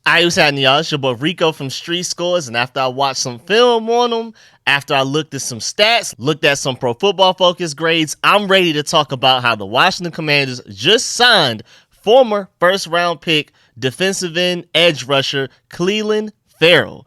Alright, what's happening, y'all? It's your boy Rico from RicoScores, and after I watched some film on them, after I looked at some stats, looked at some Pro Football Focus grades, I'm ready to talk about how the Washington Commanders just signed former first-round pick defensive end edge rusher Clelin Ferrell.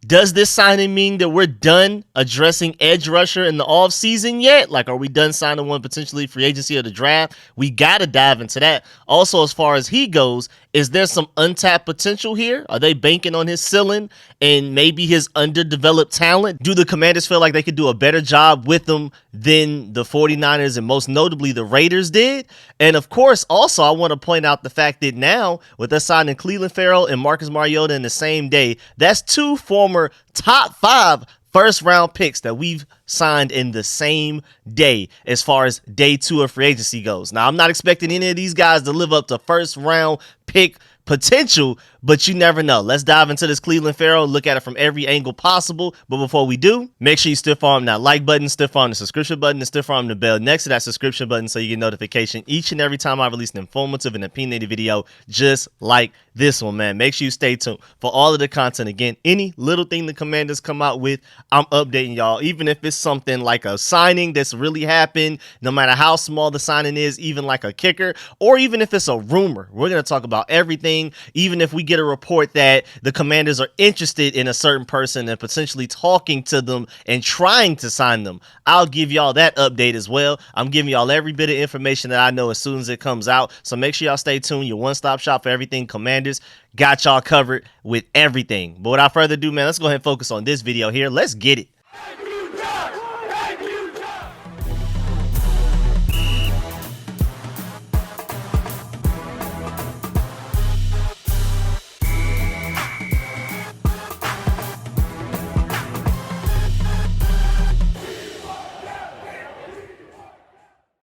Does this signing mean that we're done addressing edge rusher in the offseason yet? Like, are we done signing one potentially free agency or the draft? We got to dive into that. Also, as far as he goes, is there some untapped potential here? Are they banking on his ceiling and maybe his underdeveloped talent? Do the Commanders feel like they could do a better job with him than the 49ers and most notably the Raiders did? And of course, also, I want to point out the fact that now, with us signing Clelin Ferrell and Marcus Mariota in the same day, that's two former top 5 first-round picks that we've signed in the same day as far as day 2 of free agency goes. Now, I'm not expecting any of these guys to live up to first-round pick potential, but you never know. Let's dive into this Clelin Ferrell, look at it from every angle possible. But before we do, make sure you stiff arm that like button, stiff arm the subscription button, and stiff arm the bell next to that subscription button so you get notification each and every time I release an informative and opinionated video just like this one, man. Make sure you stay tuned for all of the content. Again, any little thing the Commanders come out with, I'm updating y'all, even if it's something like a signing that's really happened, no matter how small the signing is, even like a kicker, or even if it's a rumor. We're going to talk about everything. Even if we get a report that the Commanders are interested in a certain person and potentially talking to them and trying to sign them, I'll give y'all that update as well. I'm giving y'all every bit of information that I know as soon as it comes out. So make sure y'all stay tuned. Your one-stop shop for everything Commanders. Got y'all covered with everything. But without further ado, man, let's go ahead and focus on this video here. Let's get it.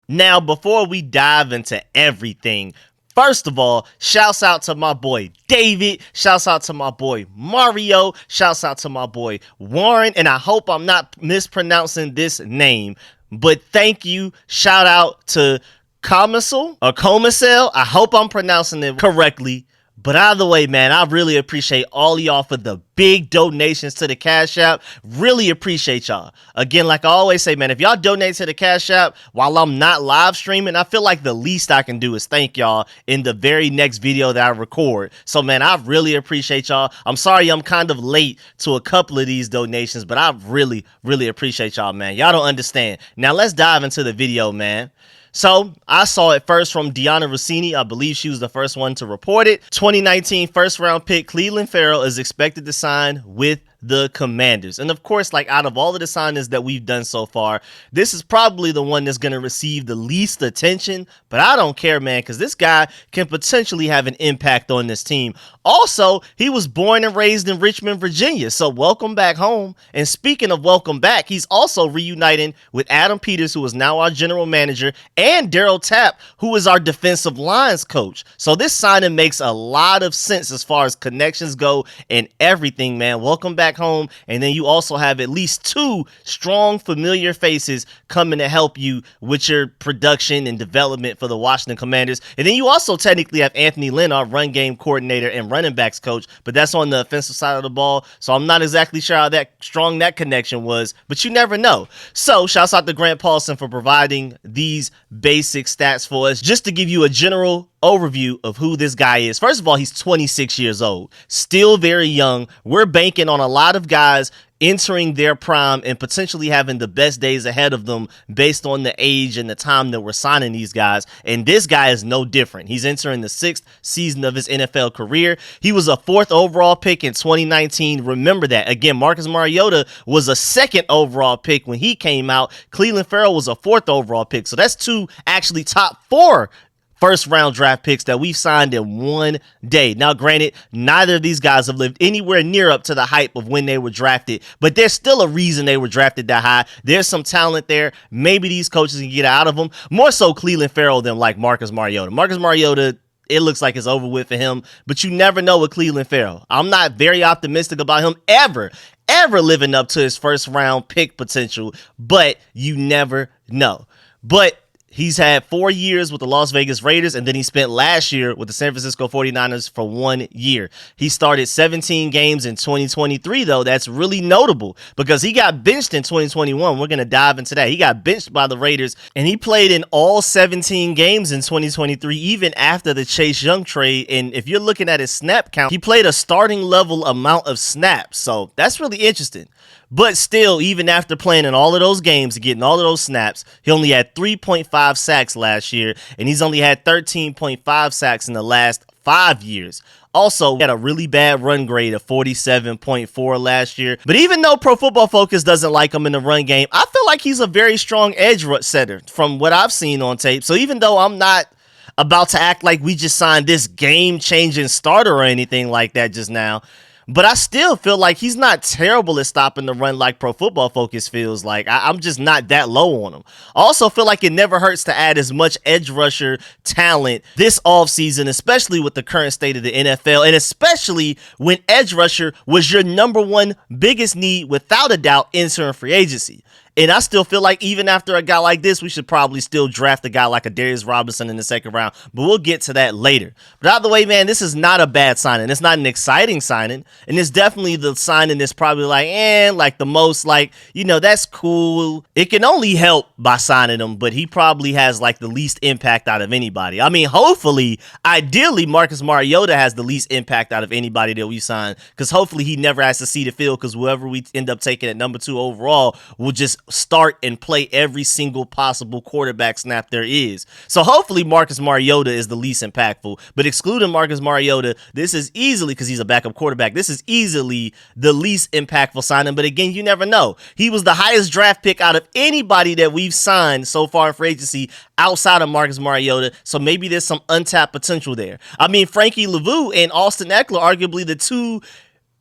Now, before we dive into everything, first of all, shouts out to my boy David, shouts out to my boy Mario, shouts out to my boy Warren, and I hope I'm not mispronouncing this name, but thank you. Shout out to Comisel or Comisel. I hope I'm pronouncing it correctly. But either way, man, I really appreciate all of y'all for the big donations to the Cash App. Really appreciate y'all. Again, like I always say, man, if y'all donate to the Cash App while I'm not live streaming, I feel like the least I can do is thank y'all in the very next video that I record. So, man, I really appreciate y'all. I'm sorry I'm kind of late to a couple of these donations, but I really, really appreciate y'all, man. Y'all don't understand. Now, let's dive into the video, man. So I saw it first from Deanna Rossini. I believe she was the first one to report it. 2019 first round pick Clelin Ferrell is expected to sign with the Commanders. And of course, like out of all of the signings that we've done so far, this is probably the one that's going to receive the least attention, but I don't care, man, because this guy can potentially have an impact on this team. Also, he was born and raised in Richmond, Virginia, so welcome back home. And speaking of welcome back, he's also reuniting with Adam Peters, who is now our general manager, and Daryl Tapp, who is our defensive lines coach. So this signing makes a lot of sense as far as connections go and everything, man. Welcome back home. And then you also have at least 2 strong familiar faces coming to help you with your production and development for the Washington Commanders. And then you also technically have Anthony Lynn, our run game coordinator and running backs coach, but that's on the offensive side of the ball. So I'm not exactly sure how that strong that connection was, but you never know. So shouts out to Grant Paulson for providing these basic stats for us. Just to give you a general overview of who this guy is. First of all, he's 26 years old, still very young. We're banking on a lot of guys entering their prime and potentially having the best days ahead of them based on the age and the time that we're signing these guys. And this guy is no different. He's entering the 6th season of his NFL career. He was a 4th overall pick in 2019. Remember that. Again, Marcus Mariota was a 2nd overall pick when he came out. Clelin Ferrell was a 4th overall pick. So that's 2 actually top 4 first round draft picks that we've signed in one day. Now, granted, neither of these guys have lived anywhere near up to the hype of when they were drafted, but there's still a reason they were drafted that high. There's some talent there. Maybe these coaches can get out of them. More so Clelin Ferrell than like Marcus Mariota. Marcus Mariota, it looks like it's over with for him, but you never know with Clelin Ferrell. I'm not very optimistic about him ever living up to his first round pick potential, but you never know. But He's had 4 years with the Las Vegas Raiders, and then he spent last year with the San Francisco 49ers for 1 year. He started 17 games in 2023, though. That's really notable because he got benched in 2021. We're going to dive into that. He got benched by the Raiders, and he played in all 17 games in 2023, even after the Chase Young trade. And if you're looking at his snap count, he played a starting level amount of snaps. So that's really interesting. But still, even after playing in all of those games and getting all of those snaps, he only had 3.5 sacks last year, and he's only had 13.5 sacks in the last 5 years. Also, he had a really bad run grade of 47.4 last year. But even though Pro Football Focus doesn't like him in the run game, I feel like he's a very strong edge setter from what I've seen on tape. So even though I'm not about to act like we just signed this game-changing starter or anything like that just now, but I still feel like he's not terrible at stopping the run like Pro Football Focus feels like. I'm just not that low on him. I also feel like it never hurts to add as much edge rusher talent this offseason, especially with the current state of the NFL, and especially when edge rusher was your number one biggest need without a doubt entering free agency. And I still feel like even after a guy like this, we should probably still draft a guy like a Darius Robinson in the second round. But we'll get to that later. But out of the way, man, this is not a bad signing. It's not an exciting signing. And it's definitely the signing that's probably like the most that's cool. It can only help by signing him, but he probably has like the least impact out of anybody. I mean, hopefully, ideally, Marcus Mariota has the least impact out of anybody that we sign, because hopefully he never has to see the field, because whoever we end up taking at number 2 overall will just start and play every single possible quarterback snap there is. So hopefully Marcus Mariota is the least impactful, but excluding Marcus Mariota, this is easily, because he's a backup quarterback, this is easily the least impactful signing. But again, you never know. He was the highest draft pick out of anybody that we've signed so far in free agency outside of Marcus Mariota, so maybe there's some untapped potential there. I mean, Frankie Lavue and Austin Eckler, arguably the two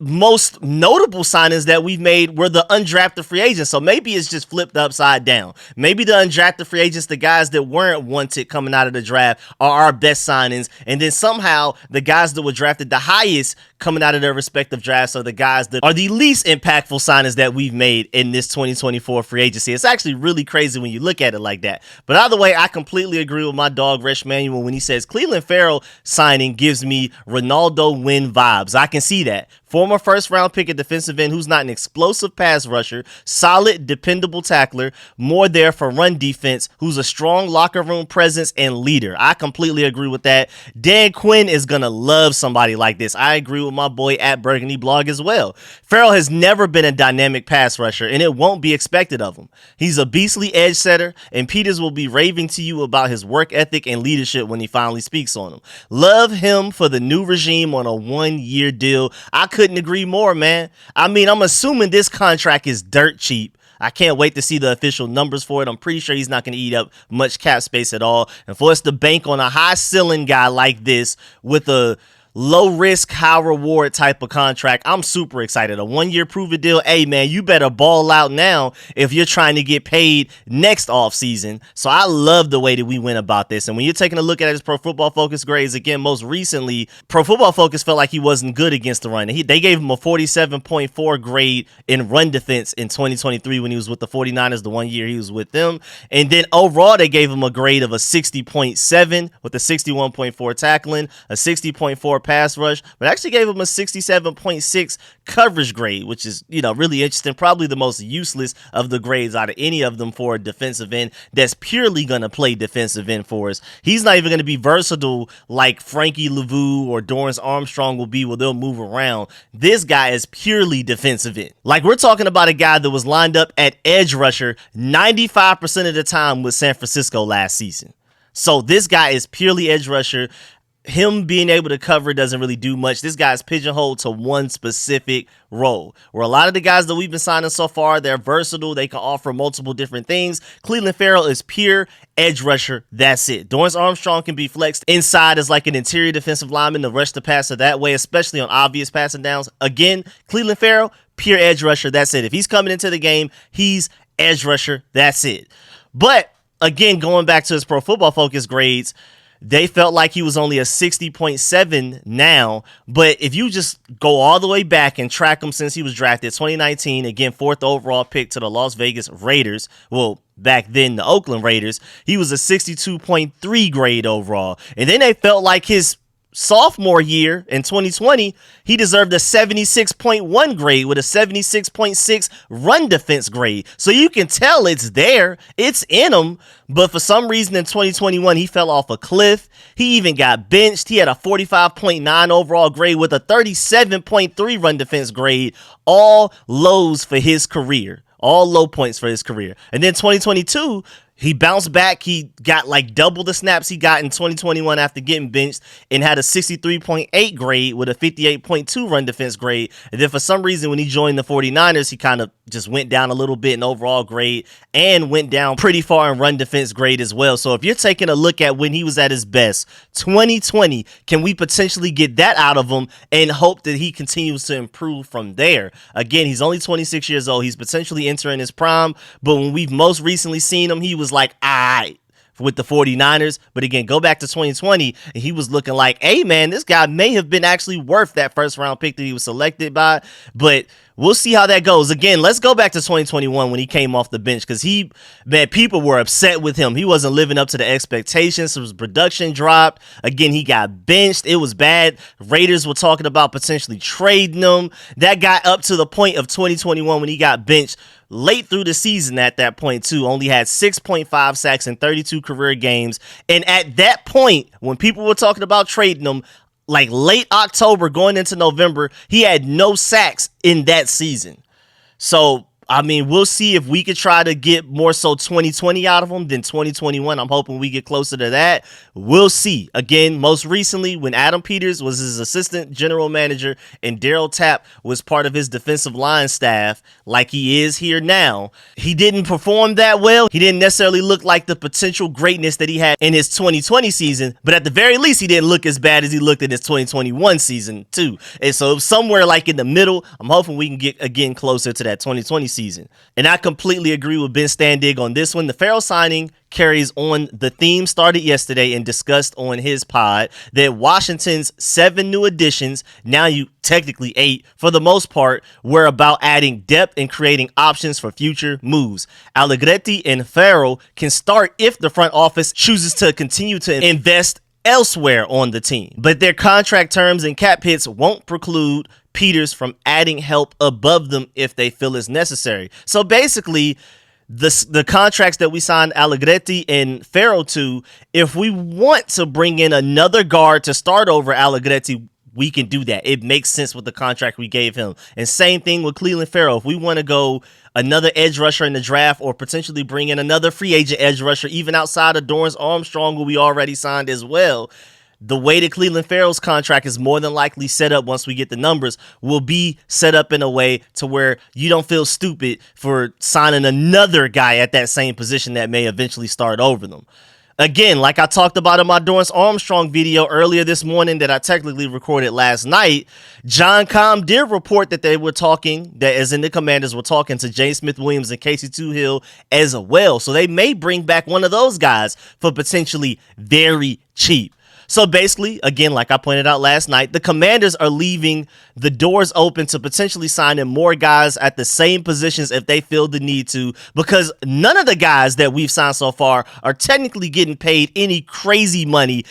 most notable signings that we've made, were the undrafted free agents. So maybe it's just flipped upside down. Maybe the undrafted free agents, the guys that weren't wanted coming out of the draft, are our best signings. And then somehow the guys that were drafted the highest coming out of their respective drafts are the guys that are the least impactful signings that we've made in this 2024 free agency. It's actually really crazy when you look at it like that. But either way, I completely agree with my dog, Resh Manuel, when he says Clelin Ferrell signing gives me Ronaldo win vibes. I can see that. Former first-round pick at defensive end who's not an explosive pass rusher, solid, dependable tackler, more there for run defense, who's a strong locker room presence and leader. I completely agree with that. Dan Quinn is going to love somebody like this. I agree with my boy at Burgundy Blog as well. Ferrell has never been a dynamic pass rusher, and it won't be expected of him. He's a beastly edge setter, and Peters will be raving to you about his work ethic and leadership when he finally speaks on him. Love him for the new regime on a 1-year deal. I couldn't agree more, man. I mean, I'm assuming this contract is dirt cheap. I can't wait to see the official numbers for it. I'm pretty sure he's not going to eat up much cap space at all. And for us to bank on a high ceiling guy like this with a low risk, high reward type of contract, I'm super excited. A 1-year prove it deal. Hey man, you better ball out now if you're trying to get paid next off season. So I love the way that we went about this. And when you're taking a look at his Pro Football Focus grades, again, most recently, Pro Football Focus felt like he wasn't good against the run. They gave him a 47.4 grade in run defense in 2023 when he was with the 49ers, the 1 year he was with them. And then overall, they gave him a grade of a 60.7 with a 61.4 tackling, a 60.4 pass rush, but actually gave him a 67.6 coverage grade, which is, really interesting. Probably the most useless of the grades out of any of them for a defensive end that's purely going to play defensive end for us. He's not even going to be versatile like Frankie Lavue or Dorrance Armstrong will be, where they'll move around. This guy is purely defensive end. Like, we're talking about a guy that was lined up at edge rusher 95% of the time with San Francisco last season. So this guy is purely edge rusher. Him being able to cover doesn't really do much. This guy's pigeonholed to one specific role, where a lot of the guys that we've been signing so far, they're versatile. They can offer multiple different things. Clelin Ferrell is pure edge rusher. That's it. Dorrance Armstrong can be flexed inside as like an interior defensive lineman to rush the passer that way, especially on obvious passing downs. Again, Clelin Ferrell, pure edge rusher. That's it. If he's coming into the game, he's edge rusher. That's it. But again, going back to his Pro Football Focus grades, They felt like he was only a 60.7 now, but if you just go all the way back and track him since he was drafted, 2019, again, 4th overall pick to the Las Vegas Raiders. Well, back then, the Oakland Raiders. He was a 62.3 grade overall. And then they felt like his sophomore year in 2020, he deserved a 76.1 grade with a 76.6 run defense grade. So you can tell it's there. It's in him. But for some reason in 2021, he fell off a cliff. He even got benched. He had a 45.9 overall grade with a 37.3 run defense grade. All lows for his career. All low points for his career. And then 2022, he bounced back. He got like double the snaps he got in 2021 after getting benched and had a 63.8 grade with a 58.2 run defense grade. And then for some reason, when he joined the 49ers, he kind of just went down a little bit in overall grade and went down pretty far in run defense grade as well. So if you're taking a look at when he was at his best, 2020, can we potentially get that out of him and hope that he continues to improve from there? Again, he's only 26 years old. He's potentially entering his prime, but when we've most recently seen him, he was like, all right, with the 49ers. But again, go back to 2020 and he was looking like, hey man, this guy may have been actually worth that first round pick that he was selected by. But we'll see how that goes. Again, let's go back to 2021 when he came off the bench, because people were upset with him. He wasn't living up to the expectations. His production dropped. Again, he got benched. It was bad. Raiders were talking about potentially trading him. That got up to the point of 2021 when he got benched late through the season at that point too. Only had 6.5 sacks in 32 career games. And at that point, when people were talking about trading him, like late October going into November, he had no sacks in that season. So, I mean, we'll see if we could try to get more so 2020 out of him than 2021. I'm hoping we get closer to that. We'll see. Again, most recently, when Adam Peters was his assistant general manager and Daryl Tapp was part of his defensive line staff, like he is here now, he didn't perform that well. He didn't necessarily look like the potential greatness that he had in his 2020 season, but at the very least, he didn't look as bad as he looked in his 2021 season too. And so somewhere like in the middle, I'm hoping we can get again closer to that 2020 season. And I completely agree with Ben Standig on this one. The Ferrell signing carries on the theme started yesterday and discussed on his pod that Washington's 7 new additions, now you technically 8 for the most part, were about adding depth and creating options for future moves. Allegretti and Ferrell can start if the front office chooses to continue to invest elsewhere on the team, but their contract terms and cap hits won't preclude Peters from adding help above them if they feel is necessary. So basically, the contracts that we signed Allegretti and Ferrell to, if we want to bring in another guard to start over Allegretti, we can do that. It makes sense with the contract we gave him. And same thing with Clelin Ferrell. If we want to go another edge rusher in the draft or potentially bring in another free agent edge rusher, even outside of Dorrance Armstrong, who we already signed as well, the way that Clelin Ferrell's contract is more than likely set up once we get the numbers will be set up in a way to where you don't feel stupid for signing another guy at that same position that may eventually start over them. Again, like I talked about in my Dorrance Armstrong video earlier this morning that I technically recorded last night, John Com did report that they were talking, that as in the Commanders were talking to James Smith-Williams and Casey Toohill as well. So they may bring back one of those guys for potentially very cheap. So basically, again, like I pointed out last night, the Commanders are leaving the doors open to potentially signing more guys at the same positions if they feel the need to, because none of the guys that we've signed so far are technically getting paid any crazy money,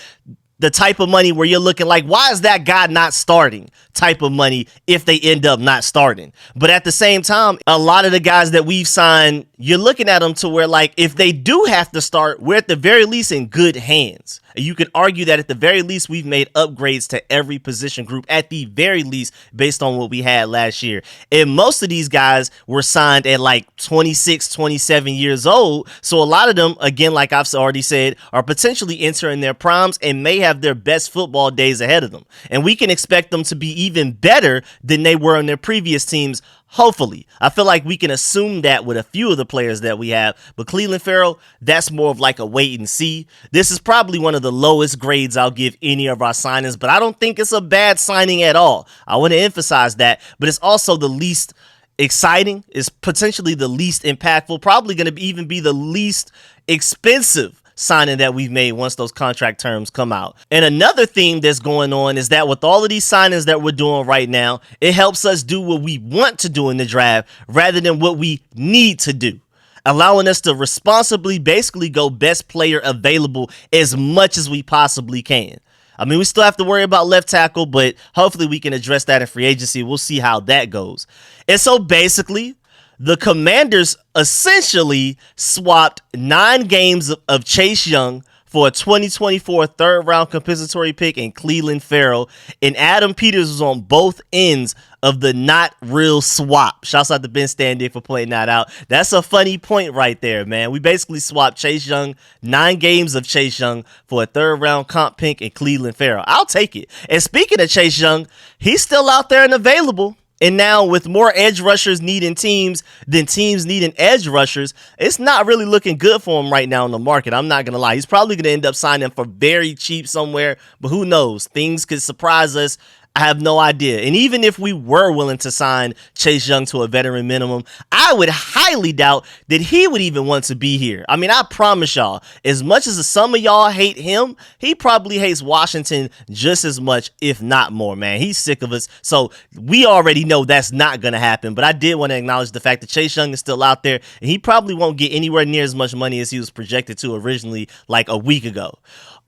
the type of money where you're looking like, why is that guy not starting type of money if they end up not starting? But at the same time, a lot of the guys that we've signed, you're looking at them to where, like, if they do have to start, we're at the very least in good hands. You could argue that at the very least, we've made upgrades to every position group, at the very least, based on what we had last year. And most of these guys were signed at like 26, 27 years old. So a lot of them, again, like I've already said, are potentially entering their primes and may have their best football days ahead of them. And we can expect them to be even better than they were on their previous teams. Hopefully. I feel like we can assume that with a few of the players that we have, but Clelin Ferrell, that's more of like a wait and see. This is probably one of the lowest grades I'll give any of our signings, but I don't think it's a bad signing at all. I want to emphasize that, but it's also the least exciting, is potentially the least impactful, probably going to even be the least expensive signing that we've made once those contract terms come out. And another theme that's going on is that with all of these signings that we're doing right now, it helps us do what we want to do in the draft rather than what we need to do, allowing us to responsibly basically go best player available as much as we possibly can. I mean, we still have to worry about left tackle, but hopefully we can address that in free agency. We'll see how that goes. And so basically, the Commanders essentially swapped 9 games of Chase Young for a 2024 third-round compensatory pick in Clelin Ferrell, and Adam Peters was on both ends of the not real swap. Shouts out to Ben Standig for pointing that out. That's a funny point right there, man. We basically swapped Chase Young, 9 games of Chase Young for a third-round comp pick in Clelin Ferrell. I'll take it. And speaking of Chase Young, he's still out there and available. And now with more edge rushers needing teams than teams needing edge rushers, it's not really looking good for him right now in the market. I'm not going to lie. He's probably going to end up signing for very cheap somewhere, but who knows? Things could surprise us. I have no idea. And even if we were willing to sign Chase Young to a veteran minimum, I would highly doubt that he would even want to be here. I mean, I promise y'all, as much as some of y'all hate him, he probably hates Washington just as much, if not more, man. He's sick of us. So we already know that's not going to happen. But I did want to acknowledge the fact that Chase Young is still out there, and he probably won't get anywhere near as much money as he was projected to originally like a week ago.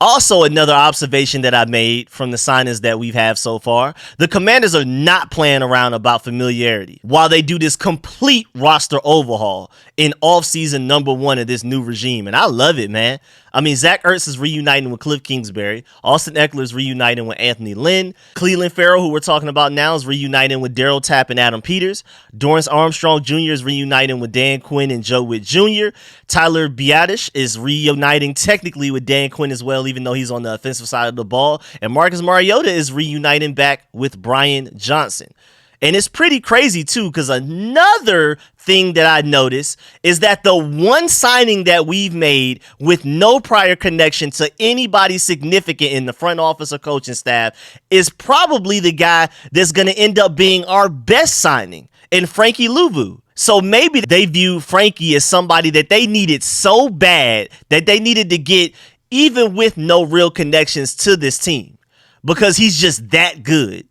Also, another observation that I made from the signings that we've had so far, the Commanders are not playing around about familiarity while they do this complete roster overhaul in offseason number 1 of this new regime. And I love it, man. I mean, Zach Ertz is reuniting with Cliff Kingsbury. Austin Eckler is reuniting with Anthony Lynn. Clelin Ferrell, who we're talking about now, is reuniting with Daryl Tapp and Adam Peters. Dorrance Armstrong Jr. is reuniting with Dan Quinn and Joe Witt Jr. Tyler Biadasz is reuniting technically with Dan Quinn as well, even though he's on the offensive side of the ball. And Marcus Mariota is reuniting back with Brian Johnson. And it's pretty crazy, too, because another thing that I noticed is that the one signing that we've made with no prior connection to anybody significant in the front office or coaching staff is probably the guy that's going to end up being our best signing in Frankie Louvu. So maybe they view Frankie as somebody that they needed so bad that they needed to get even with no real connections to this team because he's just that good.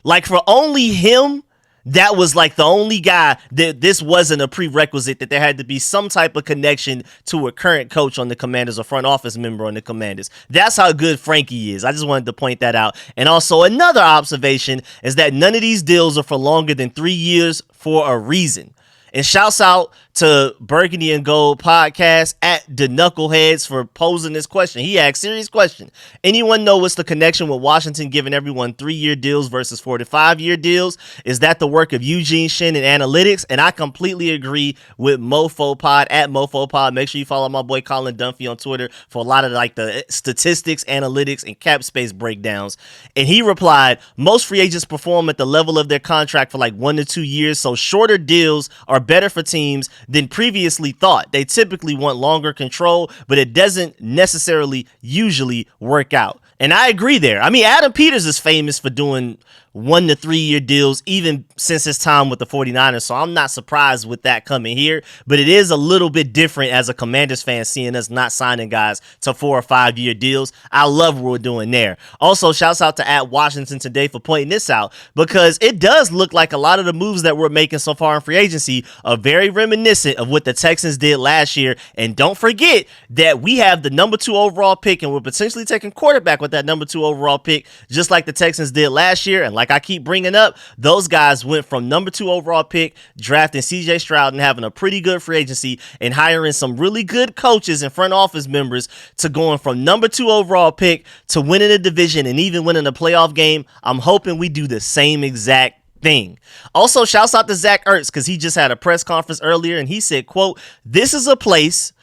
Like for only him, that was like the only guy that this wasn't a prerequisite that there had to be some type of connection to a current coach on the Commanders or front office member on the Commanders. That's how good Frankie is. I just wanted to point that out. And also another observation is that none of these deals are for longer than 3 years for a reason. And shouts out to Burgundy and Gold podcast at the Knuckleheads for posing this question. He asked serious question. Anyone know what's the connection with Washington giving everyone 3-year deals versus 4 to 5-year deals? Is that the work of Eugene Shin and analytics? And I completely agree with MoFoPod at MoFoPod. Make sure you follow my boy Colin Dunphy on Twitter for a lot of like the statistics, analytics, and cap space breakdowns. And he replied, most free agents perform at the level of their contract for like 1 to 2 years. So shorter deals are better for teams than previously thought. They typically want longer control, but it doesn't necessarily usually work out. And I agree there. I mean, Adam Peters is famous for doing 1 to 3 year deals, even since his time with the 49ers. So I'm not surprised with that coming here, but it is a little bit different as a Commanders fan seeing us not signing guys to 4 or 5 year deals. I love what we're doing there. Also, shouts out to at Washington today for pointing this out because it does look like a lot of the moves that we're making so far in free agency are very reminiscent of what the Texans did last year. And don't forget that we have the number 2 overall pick and we're potentially taking quarterback with that number 2 overall pick, just like the Texans did last year. And like I keep bringing up, those guys went from number 2 overall pick, drafting CJ Stroud and having a pretty good free agency and hiring some really good coaches and front office members to going from number 2 overall pick to winning a division and even winning a playoff game. I'm hoping we do the same exact thing. Also, shouts out to Zach Ertz because he just had a press conference earlier and he said, quote, "This is a place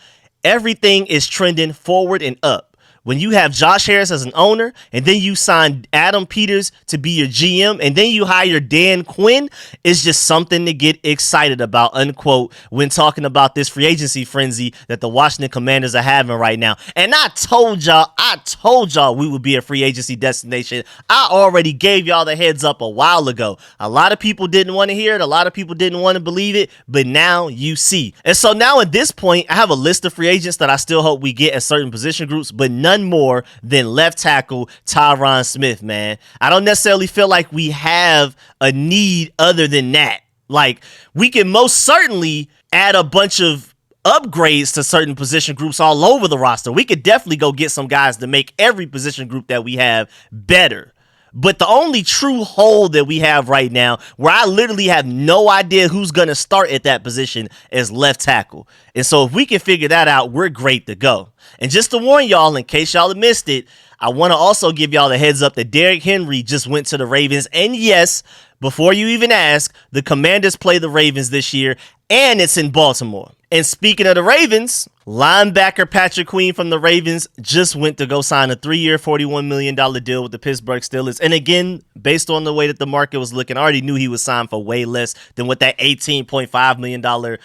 everything is trending forward and up. when you have Josh Harris as an owner, and then you sign Adam Peters to be your GM, and then you hire Dan Quinn, it's just something to get excited about, unquote, when talking about this free agency frenzy that the Washington Commanders are having right now. And I told y'all we would be a free agency destination. I already gave y'all the heads up a while ago. A lot of people didn't want to hear it. A lot of people didn't want to believe it, but now you see. And so now at this point, I have a list of free agents that I still hope we get at certain position groups, but none more than left tackle Tyron Smith, man. I don't necessarily feel like we have a need other than that. Like, we can most certainly add a bunch of upgrades to certain position groups all over the roster. We could definitely go get some guys to make every position group that we have better. But the only true hole that we have right now, where I literally have no idea who's going to start at that position, is left tackle. And so if we can figure that out, we're great to go. And just to warn y'all, in case y'all have missed it, I want to also give y'all the heads up that Derrick Henry just went to the Ravens. And yes, before you even ask, the Commanders play the Ravens this year, and it's in Baltimore. And speaking of the Ravens, linebacker Patrick Queen from the Ravens just went to go sign a 3-year, $41 million deal with the Pittsburgh Steelers. And again, based on the way that the market was looking, I already knew he was signed for way less than what that $18.5 million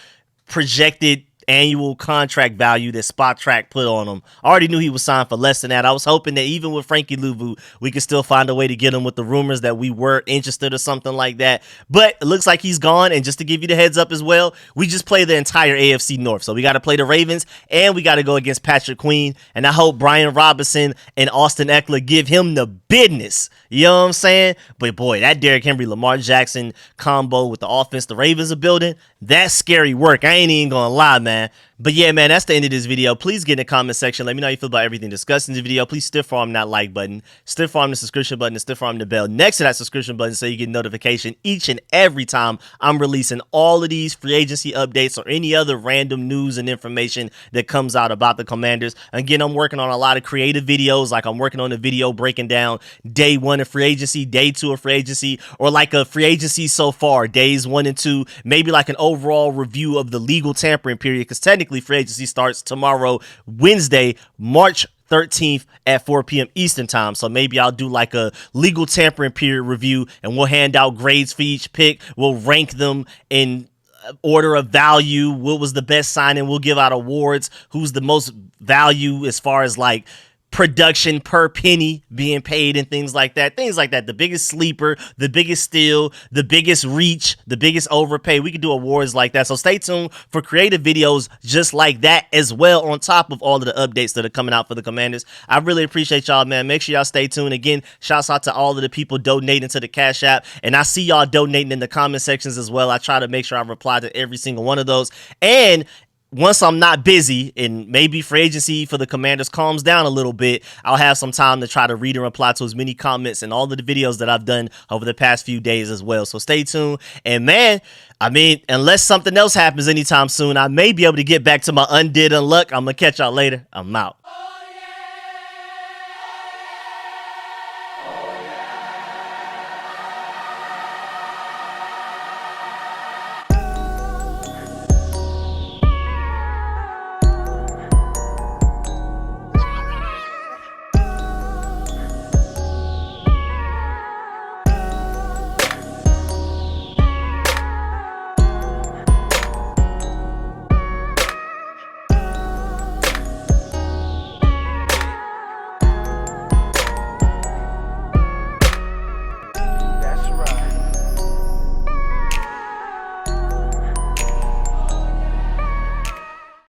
projected annual contract value that Spot Track put on him. I already knew he was signed for less than that. I was hoping that even with Frankie Louvu, we could still find a way to get him with the rumors that we were interested or something like that. But it looks like he's gone. And just to give you the heads up as well, we just play the entire AFC North. So we got to play the Ravens and we got to go against Patrick Queen. And I hope Brian Robinson and Austin Eckler give him the business. You know what I'm saying? But boy, that Derrick Henry, Lamar Jackson combo with the offense the Ravens are building, that's scary work. I ain't even gonna lie, man. But yeah, man, that's the end of this video. Please get in the comment section. Let me know how you feel about everything discussed in the video. Please stiff arm that like button, stiff arm the subscription button, and stiff arm the bell next to that subscription button so you get notification each and every time I'm releasing all of these free agency updates or any other random news and information that comes out about the Commanders. Again, I'm working on a lot of creative videos. Like I'm working on a video breaking down day 1 of free agency, day 2 of free agency, or like a free agency so far, days 1 and 2, maybe like an overall review of the legal tampering period, because technically free agency starts tomorrow, Wednesday, March 13th at 4 p.m. Eastern time. So maybe I'll do like a legal tampering period review and we'll hand out grades for each pick. We'll rank them in order of value. What was the best signing? We'll give out awards. Who's the most value as far as like production per penny being paid and things like that. The biggest sleeper, the biggest steal, the biggest reach, the biggest overpay. We could do awards like that. So stay tuned for creative videos just like that as well, on top of all of the updates that are coming out for the Commanders. I really appreciate y'all, man. Make sure y'all stay tuned. Again, shouts out to all of the people donating to the Cash App. And I see y'all donating in the comment sections as well. I try to make sure I reply to every single one of those. And once I'm not busy and maybe free agency for the Commanders calms down a little bit, I'll have some time to try to read and reply to as many comments and all of the videos that I've done over the past few days as well. So stay tuned. And man, I mean, unless something else happens anytime soon, I may be able to get back to my undid unluck. I'm going to catch y'all later. I'm out.